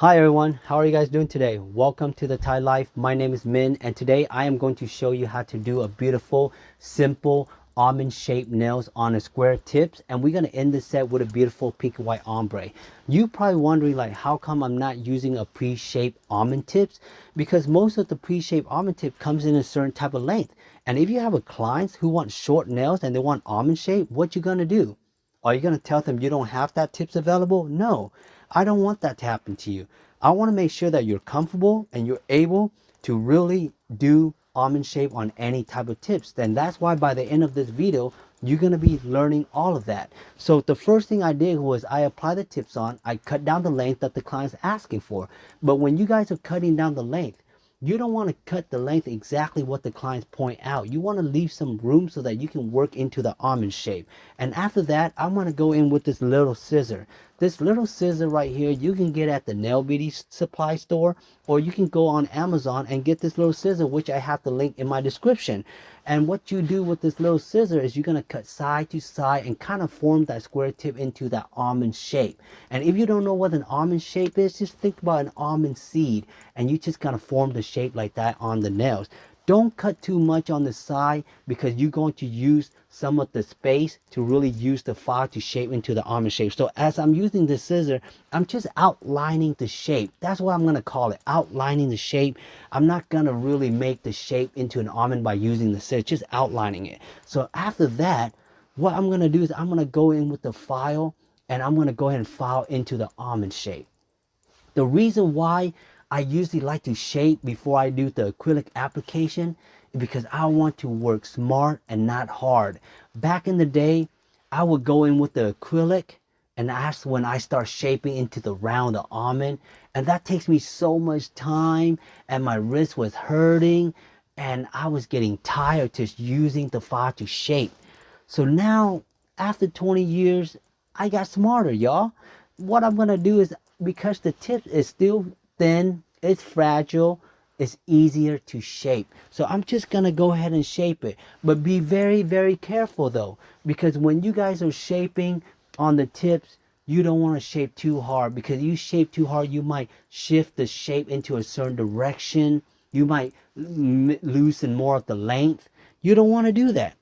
Hi everyone, how are you guys doing today? Welcome to the Thai Life. My name is Min and today I am going to show you how to do a beautiful, simple almond shaped nails on a square tips, and we're going to end this set with a beautiful pink and white ombre. You probably wondering like how come I'm not using a pre-shaped almond tips, because most of the pre-shaped almond tip comes in a certain type of length. And if you have a clients who want short nails and they want almond shape, what you going to do? Are you going to tell them you don't have that tips available? No, I don't want that to happen to you. I want to make sure that you're comfortable and you're able to really do almond shape on any type of tips. Then that's why by the end of this video, you're going to be learning all of that. So the first thing I did was I applied the tips on. I cut down the length that the client's asking for. But when you guys are cutting down the length, you don't want to cut the length exactly what the clients point out. You want to leave some room so that you can work into the almond shape. And after that, I'm going to go in with this little scissor. This little scissor right here, you can get at the nail beauty supply store, or you can go on Amazon and get this little scissor, which I have the link in my description. And what you do with this little scissor is you're going to cut side to side and kind of form that square tip into that almond shape. And if you don't know what an almond shape is, just think about an almond seed and you just kind of form the shape like that on the nails. Don't cut too much on the side because you're going to use some of the space to really use the file to shape into the almond shape. So as I'm using the scissor, I'm just outlining the shape. That's what I'm going to call it, outlining the shape. I'm not going to really make the shape into an almond by using the scissor, just outlining it. So after that, what I'm going to do is I'm going to go in with the file and I'm going to go ahead and file into the almond shape. The reason why I usually like to shape before I do the acrylic application is because I want to work smart and not hard. Back in the day, I would go in with the acrylic and that's when I start shaping into the round of almond. And that takes me so much time and my wrist was hurting and I was getting tired just using the file to shape. So now, after 20 years, I got smarter, y'all. What I'm gonna do is, because the tip is still thin, it's fragile, it's easier to shape. So I'm just gonna go ahead and shape it. But be very, very careful though, because when you guys are shaping on the tips, you don't want to shape too hard, because you shape too hard, you might shift the shape into a certain direction. You might loosen more of the length. You don't want to do that.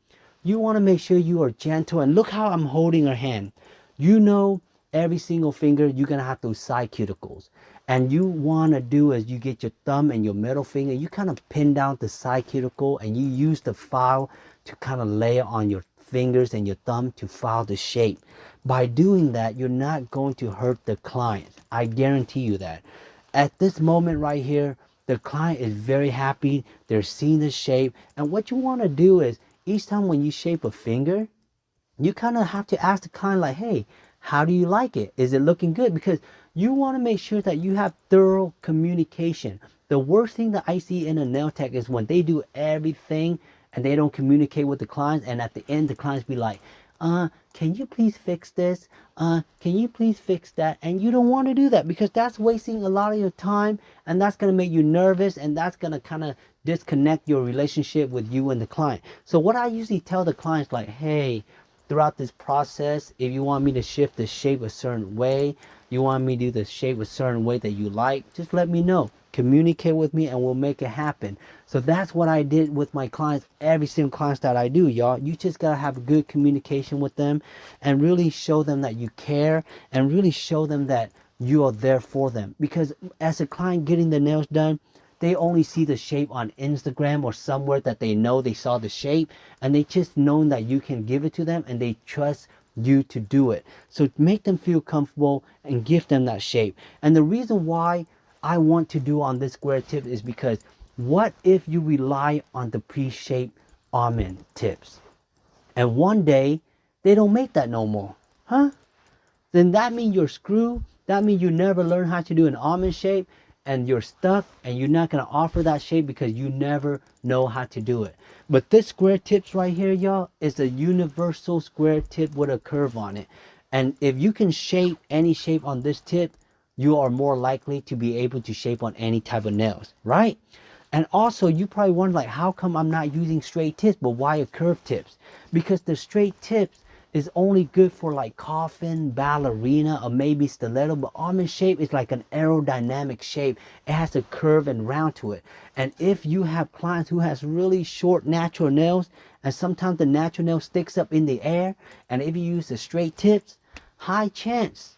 You want to make sure you are gentle. And look how I'm holding her hand. You know, every single finger, you're going to have those side cuticles. And you want to do is you get your thumb and your middle finger, you kind of pin down the side cuticle and you use the file to kind of lay it on your fingers and your thumb to file the shape. By doing that, you're not going to hurt the client. I guarantee you that. At this moment right here, the client is very happy. They're seeing the shape. And what you want to do is each time when you shape a finger, you kind of have to ask the client like, hey, how do you like it? Is it looking good? Because you want to make sure that you have thorough communication. The worst thing that I see in a nail tech is when they do everything and they don't communicate with the clients, and at the end the clients be like, can you please fix this? Can you please fix that? And you don't want to do that, because that's wasting a lot of your time and that's going to make you nervous, and that's going to kind of disconnect your relationship with you and the client. So what I usually tell the clients, like, hey, throughout this process, if you want me to shift the shape a certain way, you want me to do the shape a certain way that you like, just let me know. Communicate with me and we'll make it happen. So that's what I did with my clients, every single client that I do, y'all. You just gotta have good communication with them and really show them that you care, and really show them that you are there for them. Because as a client getting the nails done, they only see the shape on Instagram or somewhere that they know they saw the shape, and they just know that you can give it to them and they trust you to do it. So make them feel comfortable and give them that shape. And the reason why I want to do on this square tip is because what if you rely on the pre-shaped almond tips and one day they don't make that no more, huh? Then that means you're screwed. That means you never learn how to do an almond shape, and you're stuck and you're not going to offer that shape because you never know how to do it. But this square tips right here, y'all, is a universal square tip with a curve on it. And if you can shape any shape on this tip, you are more likely to be able to shape on any type of nails, right? And also, you probably wonder, like, how come I'm not using straight tips, but why are curved tips? Because the straight tips is only good for like coffin, ballerina, or maybe stiletto. But almond shape is like an aerodynamic shape. It has a curve and round to it. And if you have clients who has really short natural nails, and sometimes the natural nail sticks up in the air, and if you use the straight tips, high chance,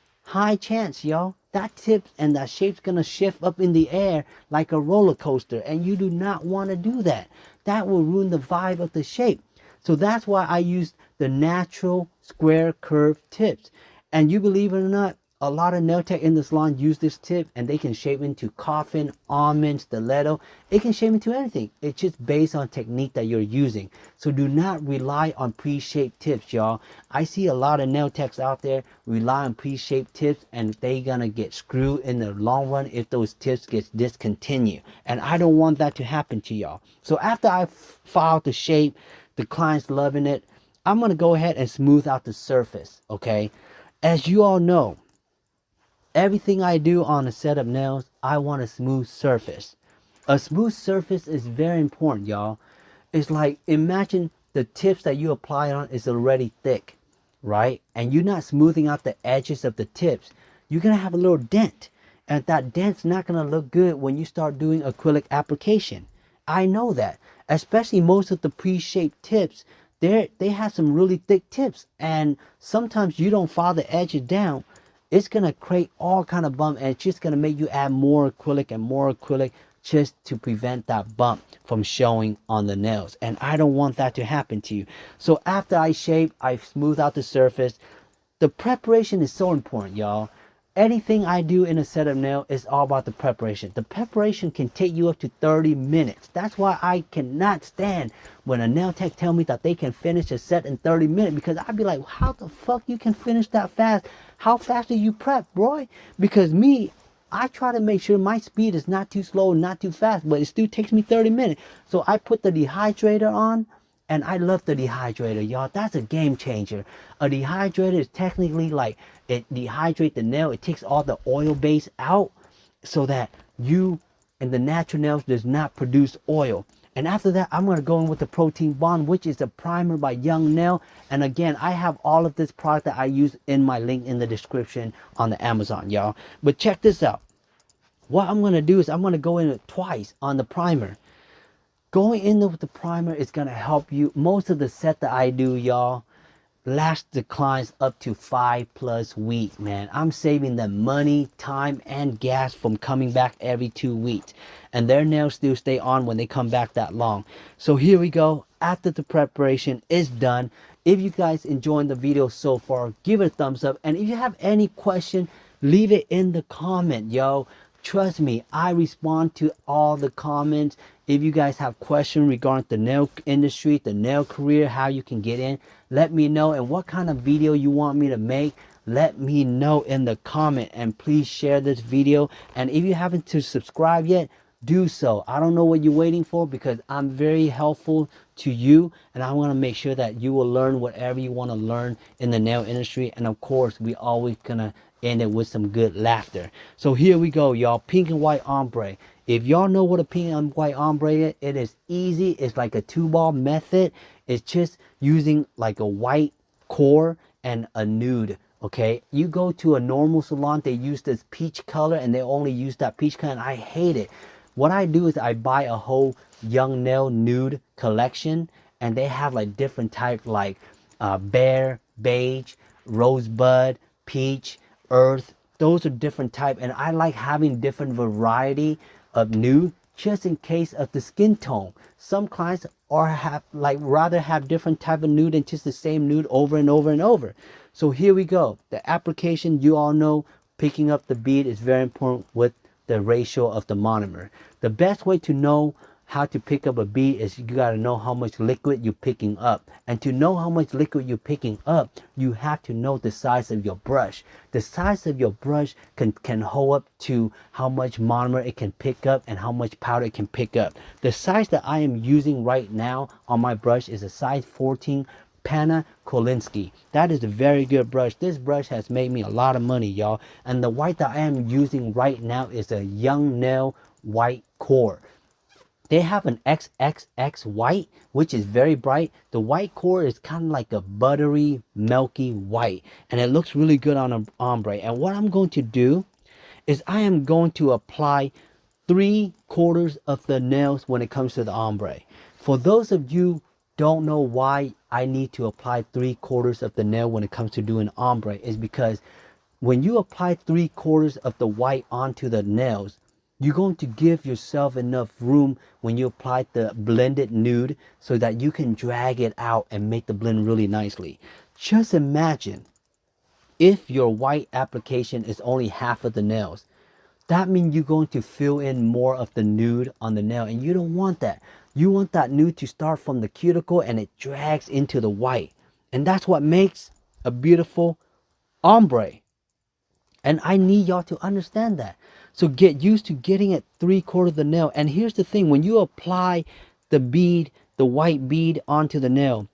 y'all, that tip and that shape's gonna shift up in the air like a roller coaster, and you do not want to do that. That will ruin the vibe of the shape. So that's why I use the natural square curved tips. And you believe it or not, a lot of nail tech in the salon use this tip, and they can shape into coffin, almond, stiletto. It can shape into anything. It's just based on technique that you're using. So do not rely on pre-shaped tips, y'all. I see a lot of nail techs out there rely on pre-shaped tips, and they gonna get screwed in the long run if those tips get discontinued. And I don't want that to happen to y'all. So after I filed the shape, the client's loving it, I'm gonna go ahead and smooth out the surface. Okay, as you all know, everything I do on a set of nails, I want a smooth surface. A smooth surface is very important, y'all. It's like, imagine the tips that you apply on is already thick, right? And you're not smoothing out the edges of the tips. You're gonna have a little dent, and that dent's not gonna look good when you start doing acrylic application. I know that, especially most of the pre-shaped tips, they have some really thick tips, and sometimes you don't file the edges down. It's gonna create all kind of bump, and it's just gonna make you add more acrylic and more acrylic just to prevent that bump from showing on the nails. And I don't want that to happen to you. So after I shape, I smooth out the surface. The preparation is so important, y'all. Anything I do in a set of nail is all about the preparation. The preparation can take you up to 30 minutes. That's why I cannot stand when a nail tech tell me that they can finish a set in 30 minutes, because I'd be like, how the fuck you can finish that fast? How fast do you prep, bro? Because me, I try to make sure my speed is not too slow, not too fast, but it still takes me 30 minutes. So I put the dehydrator on, and I love the dehydrator, y'all. That's a game changer. A dehydrator is technically like, it dehydrates the nail. It takes all the oil base out so that you and the natural nails does not produce oil. And after that, I'm going to go in with the protein bond, which is a primer by Young Nail. And again, I have all of this product that I use in my link in the description on the Amazon, y'all. But check this out. What I'm going to do is I'm going to go in twice on the primer. Going in with the primer is going to help you. Most of the set that I do, y'all, lasts the clients up to 5+ weeks, man. I'm saving them money, time, and gas from coming back every 2 weeks. And their nails still stay on when they come back that long. So here we go. After the preparation is done, if you guys enjoyed the video so far, give it a thumbs up. And if you have any question, leave it in the comment, yo. Trust me, I respond to all the comments. If you guys have questions regarding the nail industry, the nail career, how you can get in, let me know. And what kind of video you want me to make, let me know in the comment. And please share this video. And if you haven't to subscribe yet, do so. I don't know what you're waiting for, because I'm very helpful to you, and I want to make sure that you will learn whatever you want to learn in the nail industry. And of course, we always gonna end it with some good laughter. So here we go, y'all. Pink and white ombre. If y'all know what a pink and white ombre is, it is easy. It's like a 2-ball method. It's just using like a white core and a nude. Okay, you go to a normal salon, they use this peach color, and they only use that peach color, and I hate it. What I do is I buy a whole Young Nail nude collection, and they have like different types, like bear, beige, rosebud, peach, earth. Those are different type, and I like having different variety of nude just in case of the skin tone. Some clients rather have different type of nude than just the same nude over and over and over. So here we go. The application, you all know, picking up the bead is very important with the ratio of the monomer. The best way to know how to pick up a bead is you got to know how much liquid you're picking up. And to know how much liquid you're picking up, you have to know the size of your brush. The size of your brush can hold up to how much monomer it can pick up and how much powder it can pick up. The size that I am using right now on my brush is a size 14 Pana Kolinsky. That is a very good brush. This brush has made me a lot of money, y'all. And the white that I am using right now is a Young Nail white core. They have an XXX white, which is very bright. The white core is kind of like a buttery, milky white, and it looks really good on an ombre. And what I'm going to do is I am going to apply 3/4 of the nails when it comes to the ombre. For those of you don't know why I need to apply 3/4 of the nail when it comes to doing ombre, is because when you apply 3/4 of the white onto the nails, you're going to give yourself enough room when you apply the blended nude so that you can drag it out and make the blend really nicely. Just imagine if your white application is only half of the nails. That means you're going to fill in more of the nude on the nail, and you don't want that. You want that nude to start from the cuticle and it drags into the white. And that's what makes a beautiful ombre. And I need y'all to understand that. So get used to getting it 3/4 of the nail. And here's the thing, when you apply the bead, the white bead onto the nail,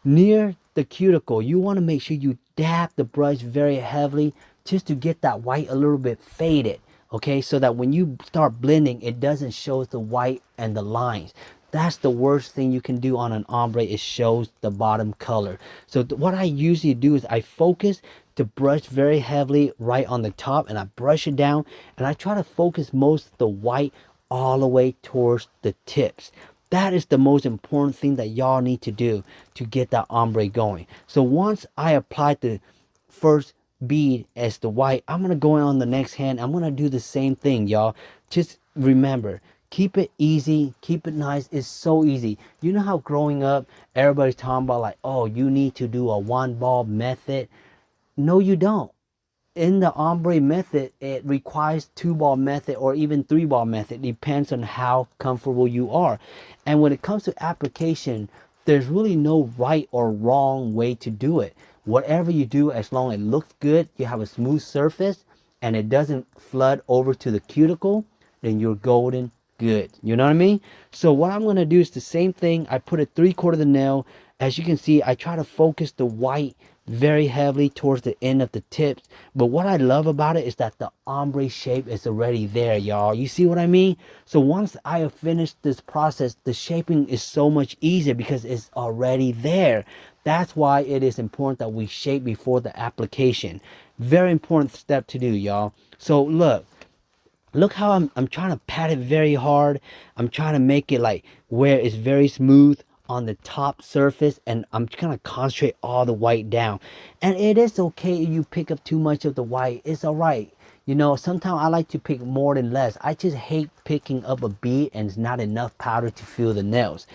near the cuticle, you want to make sure you dab the brush very heavily just to get that white a little bit faded. Okay, so that when you start blending, it doesn't show the white and the lines. That's the worst thing you can do on an ombre. It shows the bottom color. So what I usually do is I focus to brush very heavily right on the top, and I brush it down, and I try to focus most of the white all the way towards the tips. That is the most important thing that y'all need to do to get that ombre going. So once I apply the first bead as the white, I'm gonna go on the next hand. I'm gonna do the same thing, y'all. Just remember, keep it easy, keep it nice. It's so easy. You know how growing up everybody's talking about like, oh, you need to do a one ball method. No, you don't. In the ombre method, it requires 2-ball method or even 3-ball method. Depends on how comfortable you are. And when it comes to application, there's really no right or wrong way to do it. Whatever you do, as long as it looks good, you have a smooth surface, and it doesn't flood over to the cuticle, then you're golden good. You know what I mean? So what I'm going to do is the same thing. I put it 3/4 of the nail. As you can see, I try to focus the white very heavily towards the end of the tips. But what I love about it is that the ombre shape is already there, y'all. You see what I mean? So once I have finished this process, the shaping is so much easier because it's already there. That's why it is important that we shape before the application. Very important step to do, y'all. So look how I'm trying to pat it very hard. I'm trying to make it like where it's very smooth on the top surface, and I'm trying to concentrate all the white down. And it is okay if you pick up too much of the white. It's all right. You know, sometimes I like to pick more than less. I just hate picking up a bead and it's not enough powder to fill the nails.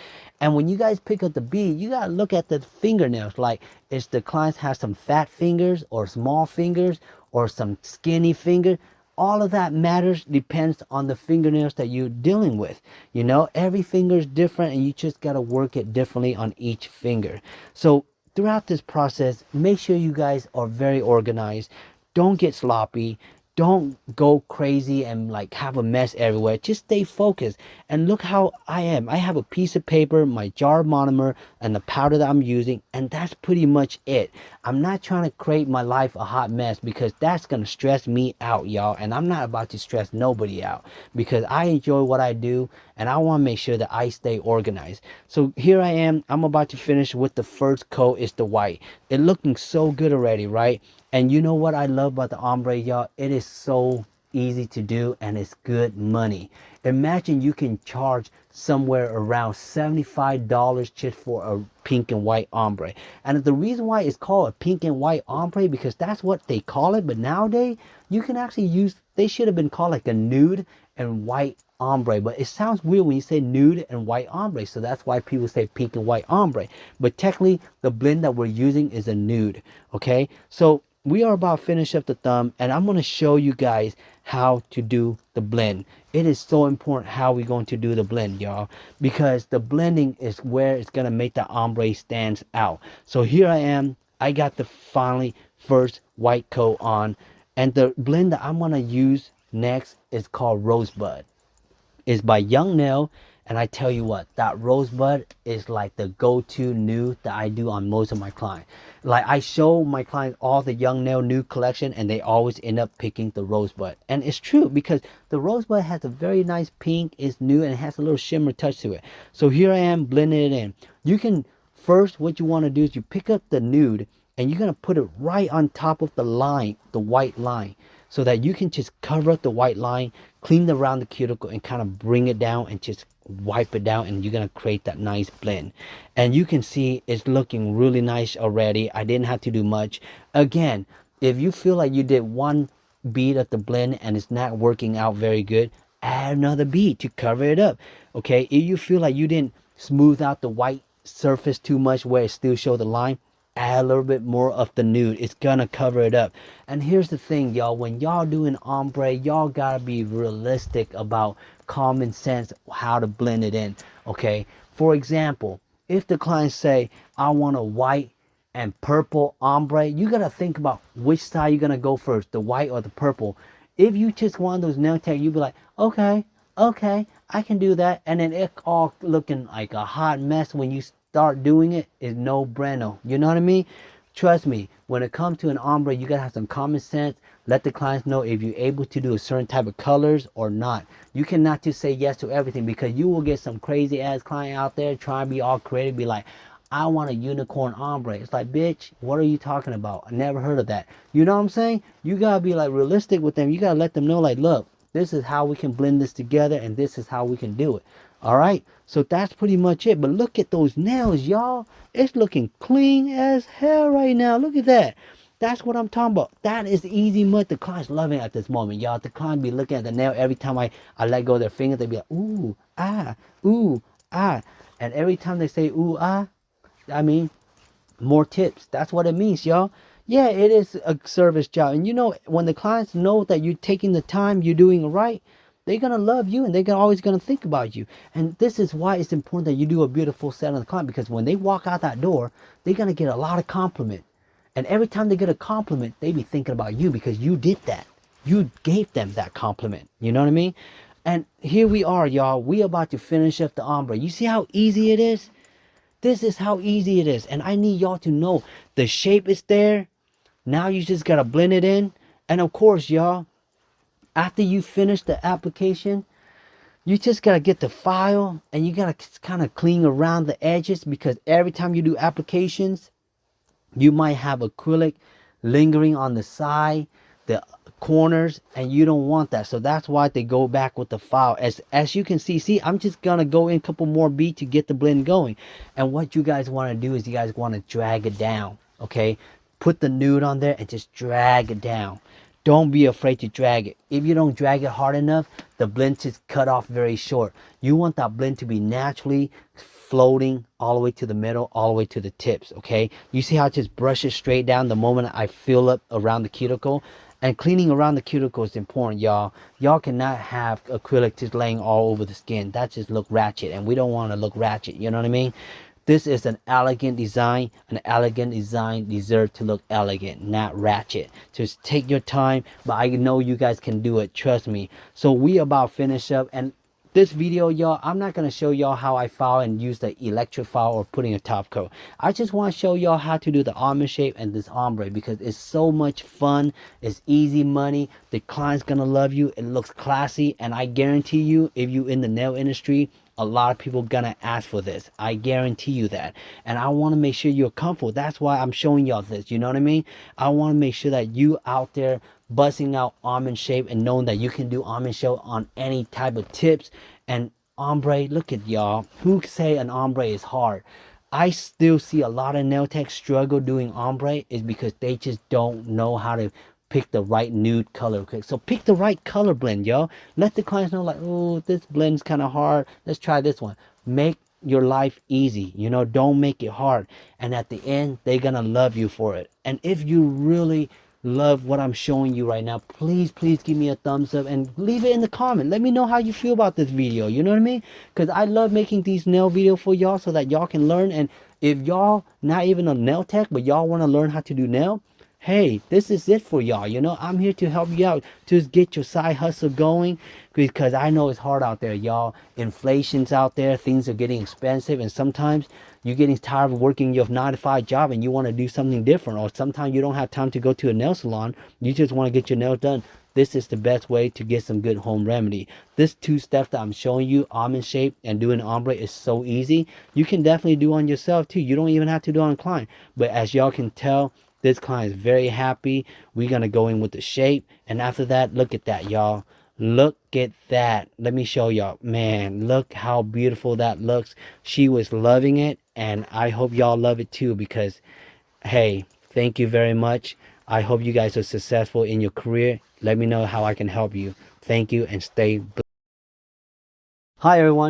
And when you guys pick up the bead, you gotta look at the fingernails. Like, if the clients have some fat fingers or small fingers or some skinny finger, all of that matters, depends on the fingernails that you're dealing with. You know, every finger is different, and you just got to work it differently on each finger. So throughout this process, make sure you guys are very organized. Don't get sloppy. Don't go crazy and like have a mess everywhere. Just stay focused. And look how I am. I have a piece of paper, my jar of monomer, and the powder that I'm using, and that's pretty much it. I'm not trying to create my life a hot mess because that's going to stress me out, y'all. And I'm not about to stress nobody out because I enjoy what I do, and I want to make sure that I stay organized. So here I am. I'm about to finish with the first coat. Is the white. It's looking so good already, right? And you know what I love about the ombre, y'all? It is so easy to do, and it's good money. Imagine you can charge somewhere around $75 just for a pink and white ombre. And the reason why it's called a pink and white ombre, because that's what they call it. But nowadays, you can actually use, they should have been called like a nude and white ombre, but it sounds weird when you say nude and white ombre, so that's why people say pink and white ombre. But technically, the blend that we're using is a nude. Okay, so we are about to finish up the thumb, and I'm going to show you guys how to do the blend. It is so important how we're going to do the blend, y'all, because the blending is where it's going to make the ombre stands out. So here I am. I got the finally first white coat on, and the blend that I'm going to use next is called Rosebud. is by Young Nail. And I tell you what, that rosebud is like the go-to nude that I do on most of my clients. Like I show my clients all the Young Nail nude collection and they always end up picking the rosebud. And it's true because the rosebud has a very nice pink, it's new, and it has a little shimmer touch to it. So here I am blending it in. You can, first what you want to do is you pick up the nude and you're going to put it right on top of the line, the white line, so that you can just cover up the white line, clean around the cuticle, and kind of bring it down and just wipe it down, and you're going to create that nice blend. And you can see it's looking really nice already. I didn't have to do much. Again, if you feel like you did one bead of the blend and it's not working out very good, add another bead to cover it up. Okay, if you feel like you didn't smooth out the white surface too much where it still show the line, add a little bit more of the nude. It's gonna cover it up. And here's the thing, y'all, when y'all doing ombre, y'all gotta be realistic about common sense how to blend it in. Okay, for example, if the clients say I want a white and purple ombre, you gotta think about which side you're gonna go first, the white or the purple. If you just want those nail tech, you'd be like, okay, I can do that, and then it all looking like a hot mess when you start doing it. Is no bueno. You know what I mean? Trust me, when it comes to an ombre, you gotta have some common sense. Let the clients know if you're able to do a certain type of colors or not. You cannot just say yes to everything, because you will get some crazy ass client out there trying to be all creative, be like, I want a unicorn ombre. It's like, bitch, what are you talking about? I never heard of that. You know what I'm saying? You gotta be like realistic with them. You gotta let them know, like, look, this is how we can blend this together, and this is how we can do it. All right, so that's pretty much it. But look at those nails, y'all. It's looking clean as hell right now. Look at that. That's what I'm talking about. That is easy mud. The client's loving it at this moment, y'all. The client be looking at the nail every time I let go of their fingers. They be like, ooh, ah, ooh, ah. And every time they say ooh, ah, I mean, more tips. That's what it means, y'all. Yeah, it is a service job. And you know, when the clients know that you're taking the time, you're doing it right, they're going to love you, and they're always going to think about you. And this is why it's important that you do a beautiful set on the client, because when they walk out that door, they're going to get a lot of compliment. And every time they get a compliment, they be thinking about you, because you did that. You gave them that compliment. You know what I mean? And here we are, y'all. We about to finish up the ombre. You see how easy it is? This is how easy it is. And I need y'all to know the shape is there. Now you just got to blend it in. And of course, y'all, after you finish the application, you just got to get the file and you got to kind of clean around the edges, because every time you do applications, you might have acrylic lingering on the side, the corners, and you don't want that. So that's why they go back with the file. As you can see, I'm just gonna go in a couple more beats to get the blend going. And what you guys want to do is you guys want to drag it down. Okay, put the nude on there and just drag it down. Don't be afraid to drag it. If you don't drag it hard enough, the blend just cut off very short. You want that blend to be naturally floating all the way to the middle, all the way to the tips. Okay, you see how it just brushes straight down the moment I fill up around the cuticle. And cleaning around the cuticle is important, y'all. Y'all cannot have acrylic just laying all over the skin. That just look ratchet, and we don't want to look ratchet. You know what I mean? This is an elegant design. An elegant design deserves to look elegant, not ratchet. Just take your time, but I know you guys can do it. Trust me. So we about finish up, and this video, y'all, I'm not going to show y'all how I file and use the electric file or putting a top coat. I just want to show y'all how to do the almond shape and this ombre, because it's so much fun. It's easy money. The client's going to love you. It looks classy, and I guarantee you, if you in the nail industry, a lot of people gonna ask for this. I guarantee you that. And I want to make sure you're comfortable. That's why I'm showing y'all this. You know what I mean? I want to make sure that you out there busting out almond shape and knowing that you can do almond shape on any type of tips. And ombre, look at y'all. Who say an ombre is hard? I still see a lot of nail techs struggle doing ombre, is because they just don't know how to pick the right nude color. Okay, so pick the right color blend, y'all. Let the clients know, like, oh, this blend's kind of hard, let's try this one. Make your life easy, you know, don't make it hard. And at the end, they're gonna love you for it. And if you really love what I'm showing you right now, please give me a thumbs up and leave it in the comment. Let me know how you feel about this video. You know what I mean? Because I love making these nail videos for y'all, so that y'all can learn. And if y'all not even a nail tech, but y'all want to learn how to do nail, hey, this is it for y'all. You know, I'm here to help you out to get your side hustle going, because I know it's hard out there, y'all. Inflation's out there, things are getting expensive, and sometimes you're getting tired of working your 9 to 5 job and you want to do something different, or sometimes you don't have time to go to a nail salon, you just want to get your nails done. This is the best way to get some good home remedy. This 2 steps that I'm showing you, almond shape and doing ombre, is so easy. You can definitely do on yourself too. You don't even have to do on a client. But as y'all can tell, this client is very happy. We're going to go in with the shape. And after that, look at that, y'all. Look at that. Let me show y'all. Man, look how beautiful that looks. She was loving it. And I hope y'all love it too, because, hey, thank you very much. I hope you guys are successful in your career. Let me know how I can help you. Thank you, and stay blessed. Hi, everyone.